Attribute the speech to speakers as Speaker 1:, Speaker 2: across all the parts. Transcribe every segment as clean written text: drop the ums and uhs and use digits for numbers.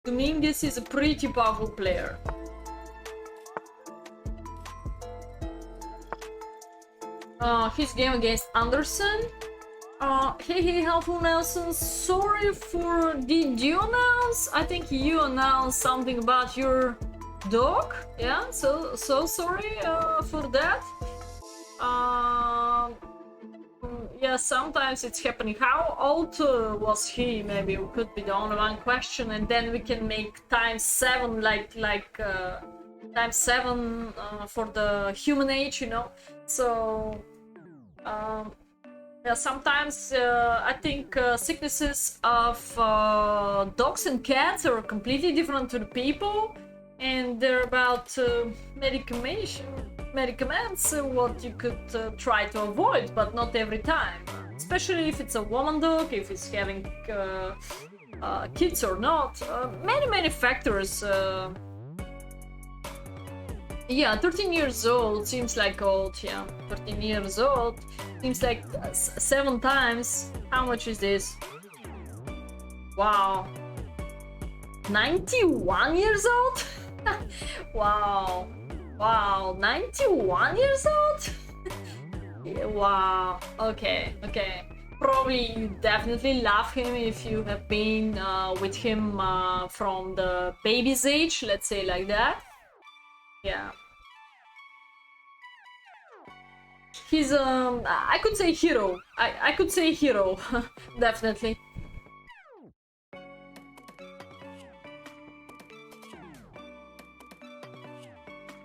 Speaker 1: Domingues is a pretty powerful player. His game against Anderson. Hey, helpful Nelson. Sorry for. Did you announce? I think you announced something about your dog. Yeah. So sorry for that. Yeah, sometimes it's happening. How old was he? Maybe we could be the only one question, and then we can make times 7, like times 7 for the human age, you know. So yeah, sometimes I think sicknesses of dogs and cats are completely different to the people, and they're about medicaments what you could try to avoid, but not every time, especially if it's a woman dog, if it's having kids or not. Many factors. Yeah, 13 years old seems like old. Yeah, 13 years old seems like 7 times. How much is this? Wow, 91 years old. Wow, 91 years old. Yeah, wow. Okay. Probably you definitely love him if you have been with him from the baby's age, let's say like that. Yeah. He's I could say hero. I could say hero. Definitely.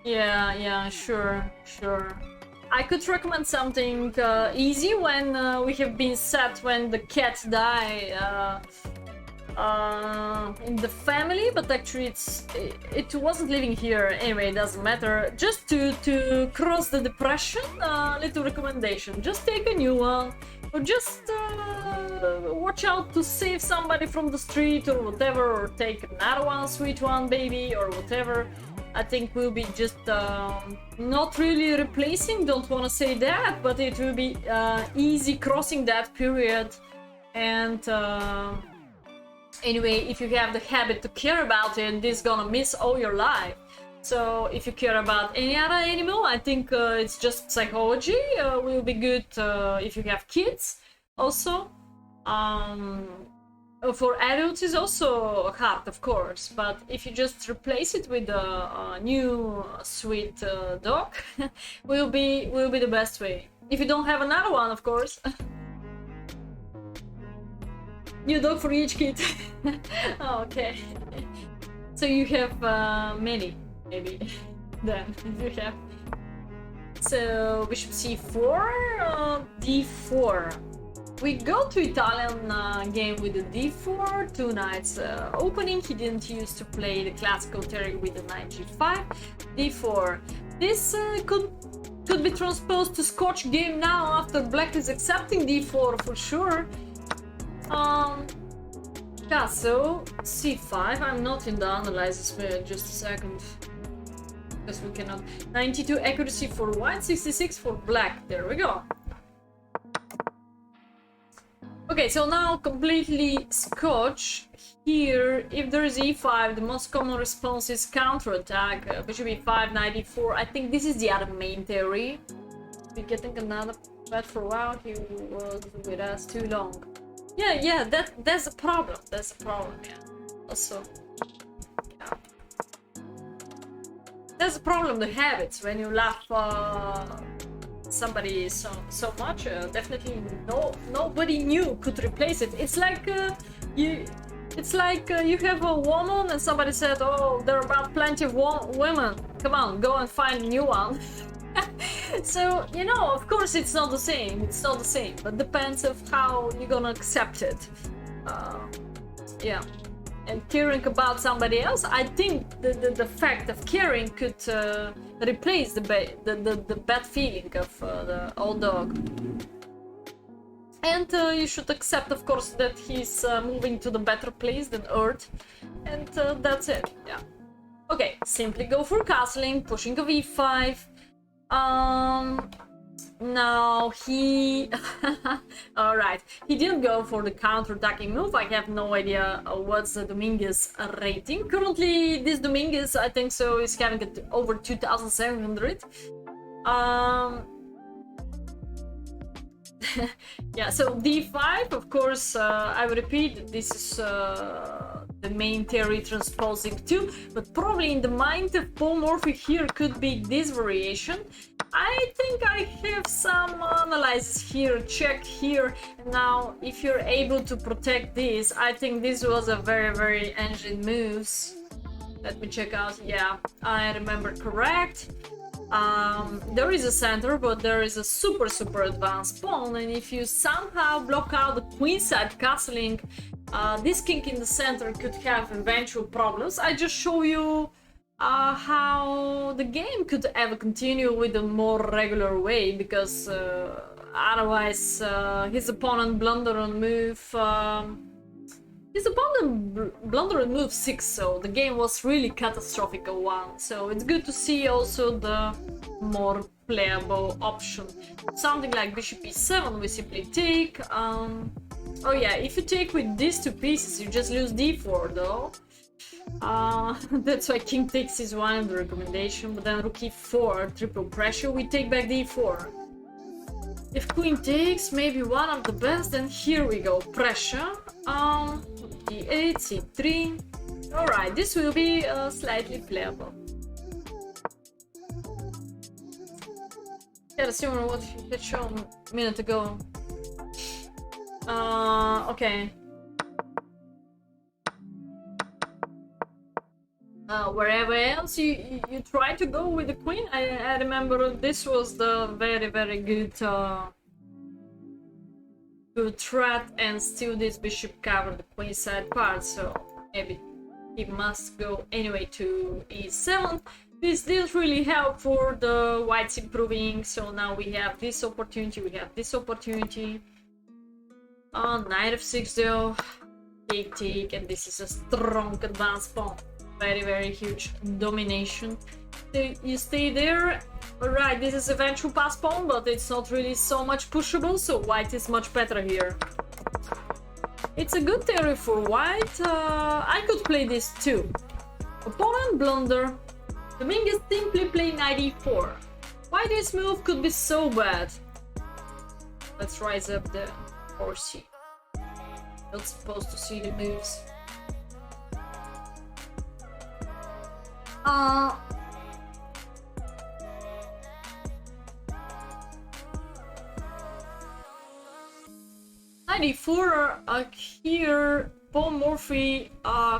Speaker 1: Yeah, sure. I could recommend something easy when we have been sad when the cat died in the family, but actually it wasn't living here anyway. It doesn't matter. Just to cross the depression, little recommendation: just take a new one, or just watch out to save somebody from the street or whatever, or take another one, sweet one, baby, or whatever. I think we'll be just not really replacing, don't want to say that, but it will be easy crossing that period. And anyway, if you have the habit to care about it, this is gonna miss all your life. So if you care about any other animal, I think it's just psychology will be good if you have kids also. For adults is also hard, of course, but if you just replace it with a new sweet dog, will be the best way. If you don't have another one, of course. New dog for each kid. Okay. So you have many, maybe. Then you have. So bishop c4, d4. We go to Italian game with the d4, 2 knights opening. He didn't used to play the classical theory with the knight g5, d4. This could be transposed to Scotch game now after black is accepting d4 for sure. Yeah, so c5. I'm not in the analysis, just a second, because we cannot. 92 accuracy for white, 66 for black. There we go. Okay, so now completely Scotch. Here, if there is e5, the most common response is counterattack. Bishop e5, knight e4. I think this is the other main theory. We're getting another bet for a while. He was with us too long. Yeah, that's a problem. That's a problem, yeah. Also, yeah. That's a problem, the habits. When you laugh somebody so much, definitely nobody new could replace it. It's like you have a woman and somebody said, oh, there are about plenty of women, come on, go and find a new one. So, you know, of course it's not the same, but depends of how you're gonna accept it. Yeah. And caring about somebody else, I think the fact of caring could replace the bad feeling of the old dog. And you should accept, of course, that he's moving to the better place than Earth. And that's it, yeah. Okay, simply go for castling, pushing of e5. No, he... Alright, he didn't go for the counter-attacking move. I have no idea what's the Domingues rating. Currently, this Domingues, I think so, is having it over 2,700. Yeah, so d5, of course, I will repeat, this is the main theory transposing 2, but probably in the mind of Paul Morphy here could be this variation. I think I have some analysis here, check here. Now, if you're able to protect this, I think this was a very engine moves. Let me check out. Yeah, I remember correct. There is a center, but there is a super advanced pawn, and if you somehow block out the queenside castling, this king in the center could have eventual problems. I just show you how the game could ever continue with a more regular way, because otherwise his opponent blunder on move blunder on move 6, so the game was really catastrophic one. So it's good to see also the more playable option. Something like bishop e7, we simply take. Oh yeah, if you take with these two pieces, you just lose d4 though. That's why king takes is one of the recommendation, but then rook e4, triple pressure, we take back d4. If queen takes, maybe one of the best, then here we go, pressure. d8, c3. Alright, this will be slightly playable. Yeah, similar what you had shown a minute ago. Okay. Wherever else you try to go with the queen, I remember this was the very good good threat, and still this bishop covered the queenside part, so maybe he must go anyway to e7. This didn't really help for the whites improving, so now we have this opportunity, knight f6 though, take, and this is a strong advanced pawn. Very huge domination. So you stay there. Alright, this is eventual pass pawn, but it's not really so much pushable, so white is much better here. It's a good theory for white. I could play this too. Opponent blunder. Domingues simply play knight e4. Why this move could be so bad? Let's rise up the horsey. Not supposed to see the moves. Knight e4 here, Paul Morphy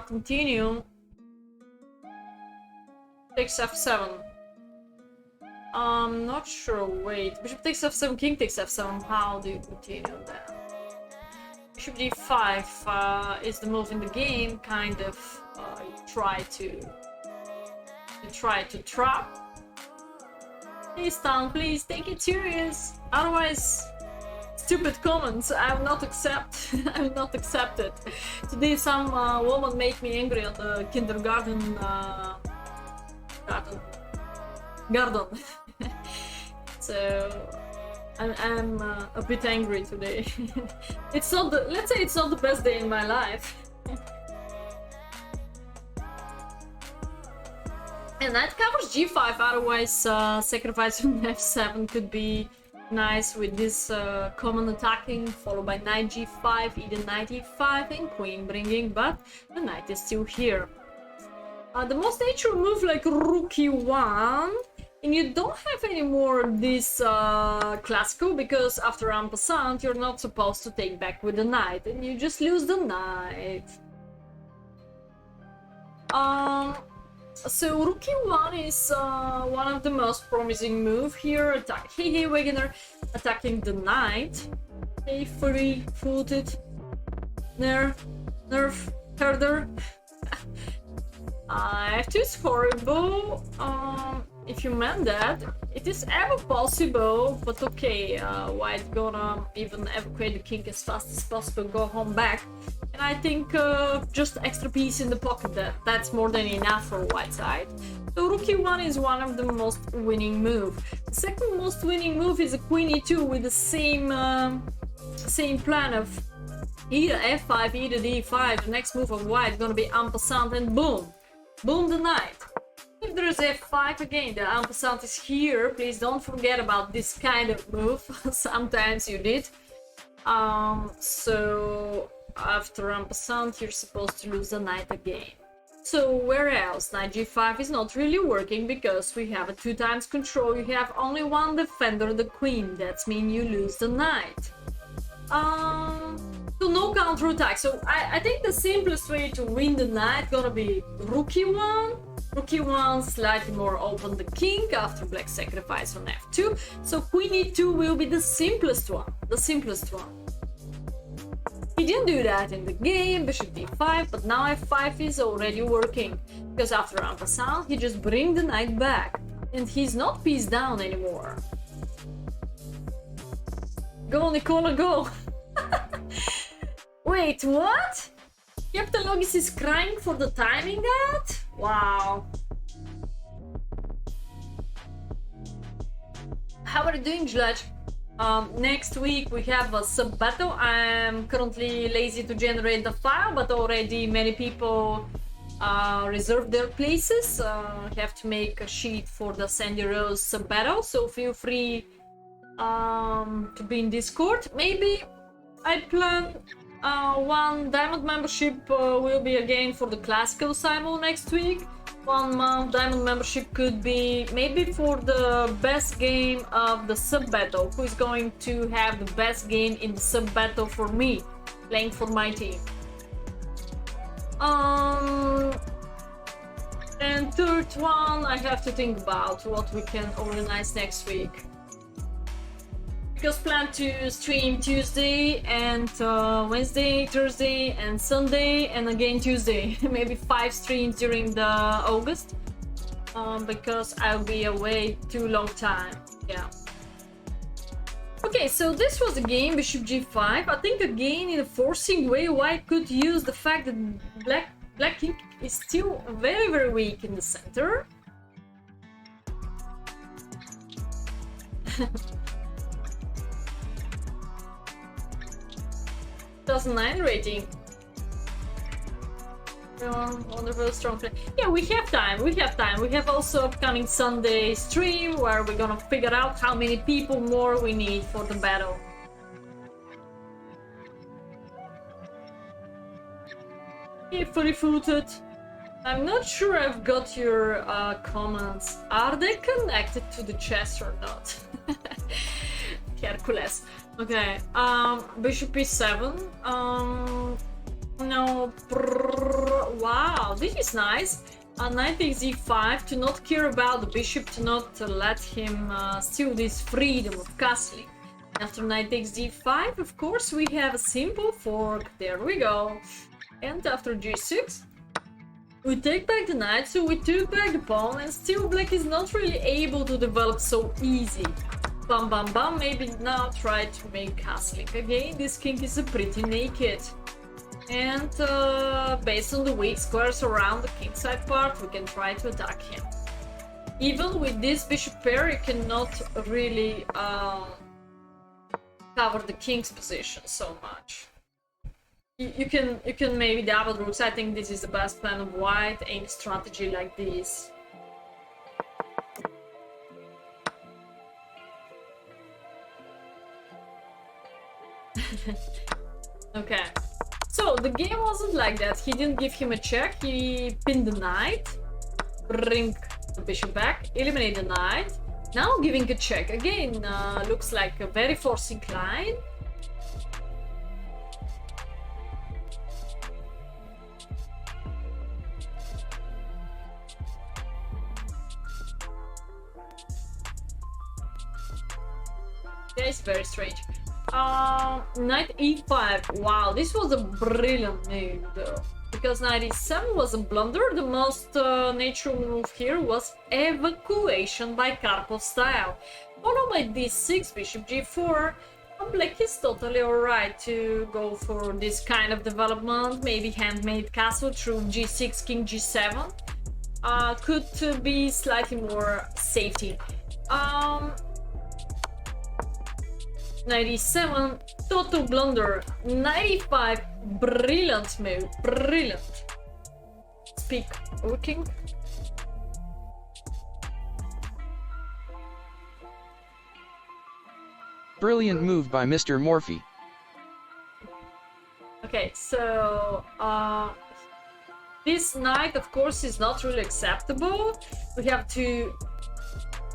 Speaker 1: continue. Takes f7. I'm not sure, wait. Bishop takes f7, king takes f7, how do you continue that? Bishop d5 is the move in the game, kind of you try to trap. Please down, please take it serious. Otherwise, stupid comments I will not accept. I will not accept it. Today some woman made me angry on the kindergarten garden. So I'm a bit angry today. It's not the, let's say it's not the best day in my life. And knight covers g5, otherwise sacrificing f7 could be nice with this common attacking, followed by knight g5, either knight e5 and queen bringing, but the knight is still here. The most natural move like rook e1, and you don't have any more this classical, because after en passant you're not supposed to take back with the knight, and you just lose the knight. So rook e1 is one of the most promising move here. Hey Wegener, attacking the knight. Hey, free-footed. Nerf, herder. F2 is horrible. If you meant that, it is ever possible, but okay, white gonna even evacuate the king as fast as possible, go home back, And I think just extra piece in the pocket, that's more than enough for white side. So rook e1 is one of the most winning move. The second most winning move is a queen e2 with the same plan of either f5, either d5. The next move of white is gonna be en passant, and boom, boom the knight. If there is f5 again, the en passant is here. Please don't forget about this kind of move. Sometimes you did. So after en passant, you're supposed to lose the knight again. So where else? Knight g5 is not really working because we have a 2 times control. You have only one defender, the queen. That means you lose the knight. So no counter attack. So I think the simplest way to win the knight gonna be rook e1. Rook e1 slightly more open the king after black sacrifice on f2. So queen e2 will be the simplest one. The simplest one. He didn't do that in the game, bishop d5, but now f5 is already working. Because after en passant, he just brings the knight back. And he's not pieced down anymore. Go, Nicola, go! Wait, what? Captain Logis is crying for the timing out? Wow. How are you doing, Judge? Next week we have a sub battle. I'm currently lazy to generate the file, but already many people reserved their places. Have to make a sheet for the Sandy Rose sub battle, so feel free to be in Discord. Maybe I plan one diamond membership will be again for the classical Simon next week. 1 month diamond membership could be maybe for the best game of the sub battle. Who is going to have the best game in the sub battle for me, playing for my team. And third one, I have to think about what we can organize next week. Because plan to stream Tuesday and Wednesday, Thursday and Sunday, and again Tuesday. Maybe 5 streams during the August. Because I'll be away too long time. Yeah. Okay, so this was the game, bishop g5. I think again in a forcing way, white could use the fact that black king is still very, very weak in the center. 2009 rating. Wonderful, strong play. Yeah, we have time. We have also upcoming Sunday stream where we're gonna figure out how many people more we need for the battle. Okay, fully footed. I'm not sure I've got your comments. Are they connected to the chest or not? Hercules. Okay, bishop e7. No, wow, this is nice. Knight takes e5 to not care about the bishop, to not let him steal this freedom of castling. After knight takes d5, of course, we have a simple fork. There we go. And after g6, we take back the knight, so we took back the pawn, and still black is not really able to develop so easy. Bam bam bam, maybe now try to make castling again. This king is pretty naked. And based on the weak squares around the kingside part, we can try to attack him. Even with this bishop pair, you cannot really cover the king's position so much. You can maybe double rooks. I think this is the best plan of white, any strategy like this. Okay, so the game wasn't like that. He didn't give him a check, he pinned the knight, bring the bishop back, eliminate the knight. Now giving a check again, looks like a very forcing line. Yeah, it's very strange. Knight e5. Wow, this was a brilliant move though. Because knight e7 was a blunder. The most natural move here was evacuation by Karpov style. Followed by d6, bishop g4. Black is totally alright to go for this kind of development. Maybe handmade castle through g6, king g7. Could be slightly more safety. 97, total blunder. 95, brilliant move, brilliant. Speak, working.
Speaker 2: Brilliant move by Mr. Morphy.
Speaker 1: Okay, so this knight, of course, is not really acceptable. We have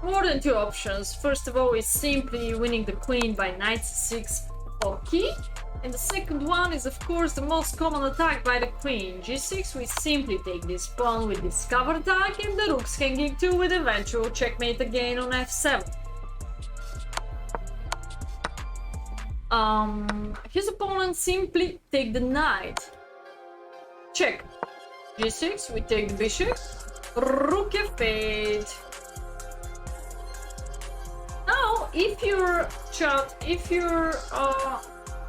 Speaker 1: more than two options. First of all, is simply winning the queen by knight c6 key, and the second one is, of course, the most common attack by the queen. g6, we simply take this pawn with this cover attack, and the rooks can give 2 with eventual checkmate again on f7. His opponent simply take the knight. Check. g6, we take the bishop. Rook f8. Now, if you're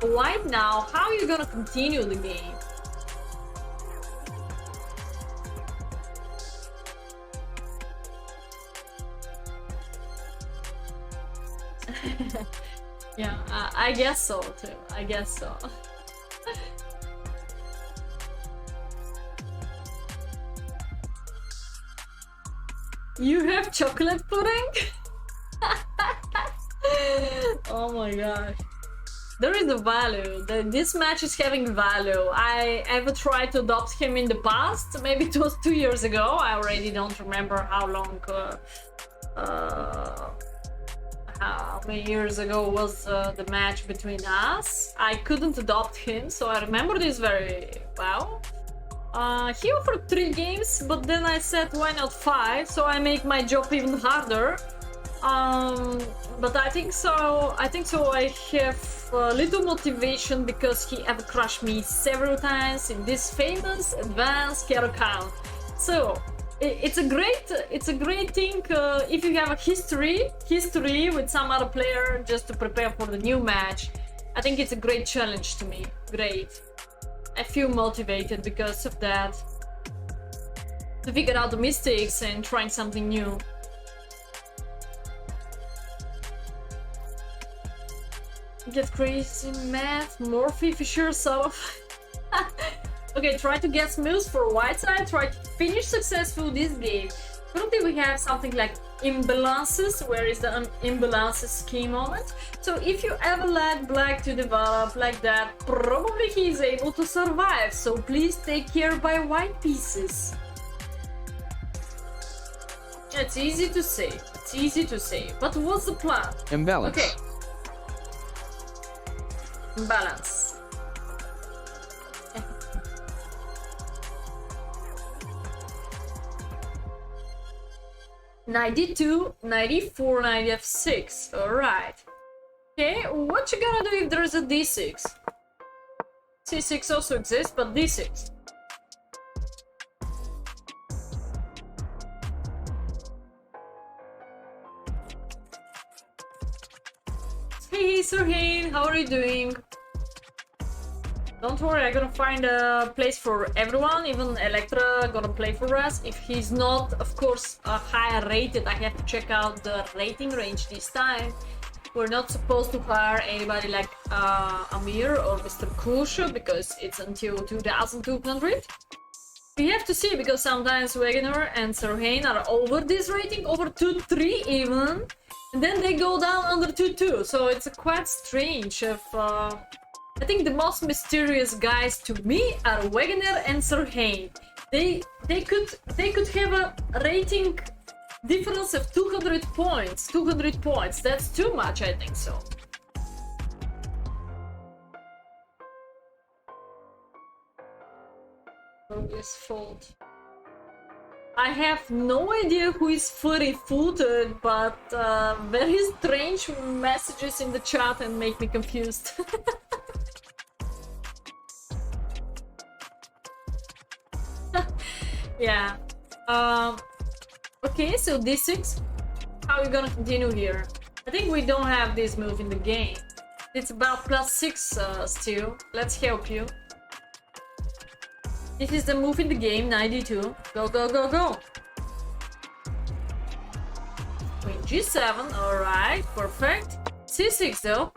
Speaker 1: white now, how are you gonna continue the game? Yeah, I guess so too. I guess so. You have chocolate pudding? Oh my gosh. There is a value. This match is having value. I ever tried to adopt him in the past. Maybe it was 2 years ago. I already don't remember how long, how many years ago was the match between us. I couldn't adopt him, so I remember this very well. He offered 3 games, but then I said why not 5, so I make my job even harder. But I think so I have little motivation because he ever crushed me several times in this famous advanced Kero count. So it's a great thing if you have a history with some other player just to prepare for the new match. I think it's a great challenge to me. Great. I feel motivated because of that, to figure out the mistakes and trying something new. Get crazy math, Morphy, Fisher, sort of. Okay, try to get smooth for white side, try to finish successful this game. Currently we have something like imbalances. Where is the imbalances key moment? So if you ever let black to develop like that, probably he is able to survive. So please take care by white pieces. It's easy to say. It's easy to say. But what's the plan?
Speaker 2: Imbalance.
Speaker 1: Okay. Imbalance. 92, 94, 96. Alright. Okay, what you gonna do if there's a d6? c6 also exists, but d6. Hey Serhain, how are you doing? Don't worry, I'm gonna find a place for everyone, even Electra gonna play for us. If he's not, of course, higher rated, I have to check out the rating range this time. We're not supposed to hire anybody like Amir or Mr. Kusha because it's until 2200. We have to see, because sometimes Wegener and Serhain are over this rating, over 2-3 even, and then they go down under 2-2, so it's quite strange. I think the most mysterious guys to me are Wegener and Serhain. They could have a rating difference of 200 points. 200 points. That's too much, I think so. Obvious fault. I have no idea who is furry-footed, but very strange messages in the chat and make me confused. Yeah. Okay, so d6. How are we gonna continue here? I think we don't have this move in the game. It's about +6 still. Let's help you. This is the move in the game, 92. Go, go, go, go. Queen G7, alright, perfect. C6 though.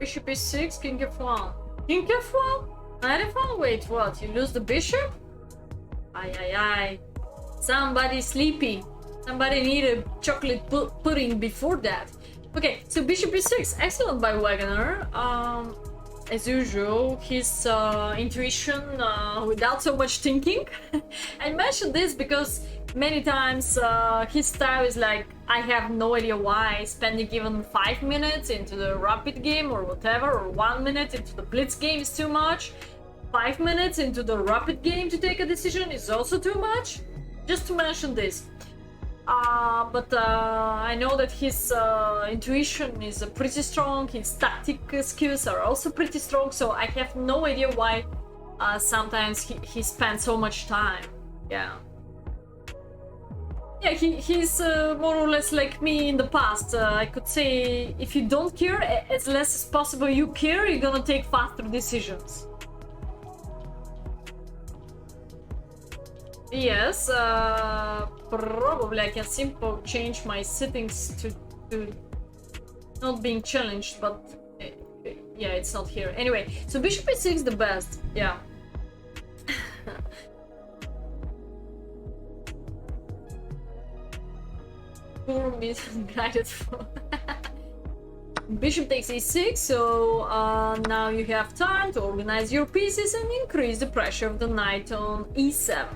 Speaker 1: Bishop e6, king f1. King f1? Knight f1? Wait, what? You lose the bishop? Ay, ay, ay. Somebody sleepy. Somebody need a chocolate pudding before that. Okay, so bishop e6. Excellent by Wagner. As usual, his intuition without so much thinking. I mentioned this because many times his style is like, I have no idea why spending even 5 minutes into the rapid game or whatever, or 1 minute into the blitz game is too much. 5 minutes into the rapid game to take a decision is also too much. Just to mention this. But I know that his intuition is pretty strong, his tactic skills are also pretty strong, so I have no idea why sometimes he spends so much time. Yeah. Yeah, he's more or less like me in the past. I could say if you don't care, as less as possible you care, you're gonna take faster decisions. Yes, probably I can simply change my settings to not being challenged, but yeah, it's not here. Anyway, so bishop e6 the best, yeah. Poor misguided for Bishop takes e6, so now you have time to organize your pieces and increase the pressure of the knight on e7.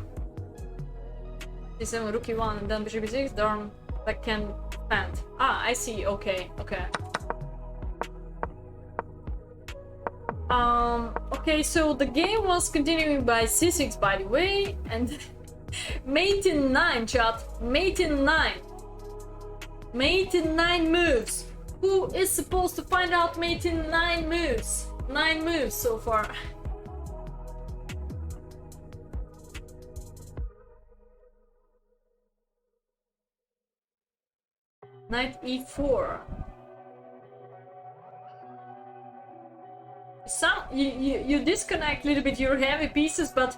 Speaker 1: e7, rook e1, and then bishop e6, darn, that can defend. Ah, I see, okay, okay. Okay, so the game was continuing by c6, by the way, and mate in 9, chat, mate in 9. Mate in 9 moves. Who is supposed to find out mate in 9 moves? 9 moves so far. Knight e4. You disconnect a little bit your heavy pieces, but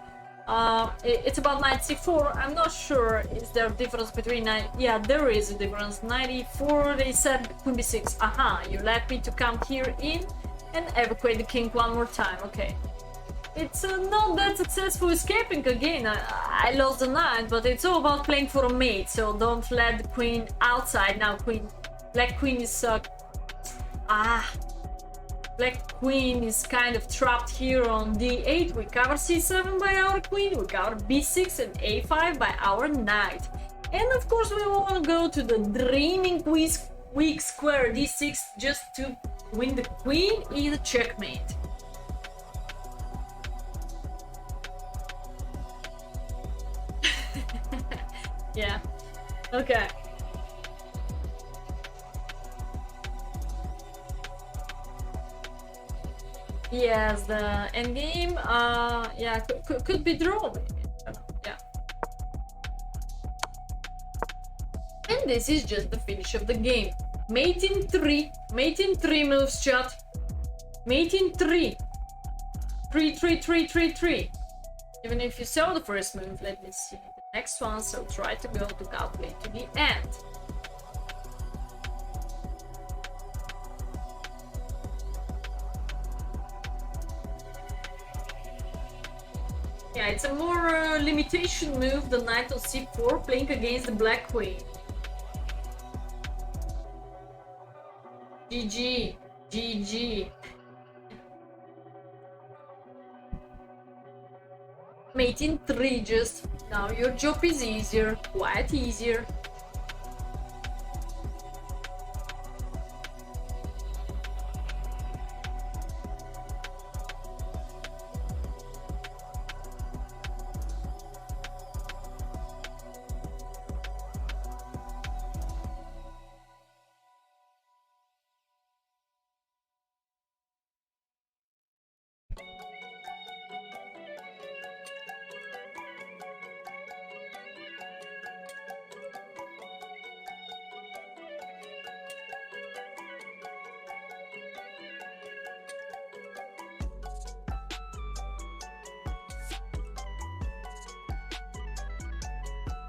Speaker 1: it's about knight c4. I'm not sure is there a difference between knight. Yeah, there is a difference. Knight e4, they said queen b6. Aha, you let me to come here in and evacuate the king one more time. Okay, it's not that successful escaping again. I lost the knight, but it's all about playing for a mate, so don't let the queen outside. Now black queen is Black queen is kind of trapped here on d8. We cover c7 by our queen, we cover b6 and a5 by our knight. And of course we want to go to the dreaming weak square d6 just to win the queen, either checkmate. Yeah, okay. Yes, the endgame, yeah, could be drawn. Yeah. And this is just the finish of the game. Mate in 3 moves, chat. Mate in 3. 3, 3, 3, 3, 3. Even if you saw the first move, let me see the next one, so try to go to calculate to the end. Yeah, it's a more limitation move, the knight on c4, playing against the black queen. GG, GG. Mate in 3 just. Now your job is easier, quite easier.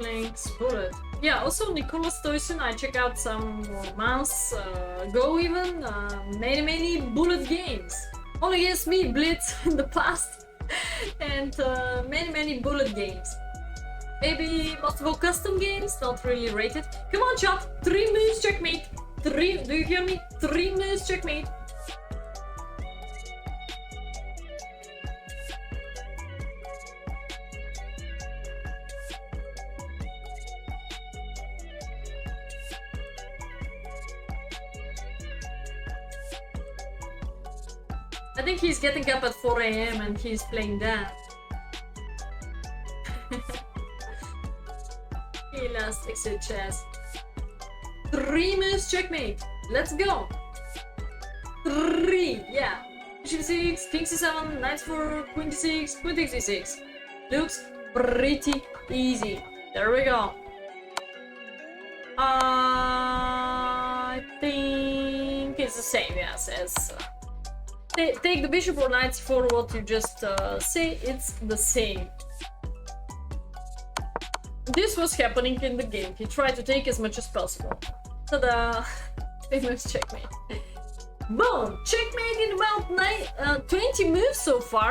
Speaker 1: Link's bullet. Yeah, also Nicholas Toyson, I check out some months ago even, many bullet games. Only against me, Blitz in the past, and many bullet games. Maybe multiple custom games, not really rated. Come on, chat, 3 moves checkmate. 3, do you hear me? 3 moves checkmate. I think he's getting up at 4 AM and he's playing that. Elastic chess. 3 moves checkmate. Let's go. 3, yeah. Bishop 6, king c7, knight 4, queen d6, queen takes d6. Looks pretty easy. There we go. I think it's the same, yes, as take the bishop or knight for what you just say, it's the same. This was happening in the game. He tried to take as much as possible. Ta-da! Famous checkmate. Boom! Checkmate in about 20 moves so far.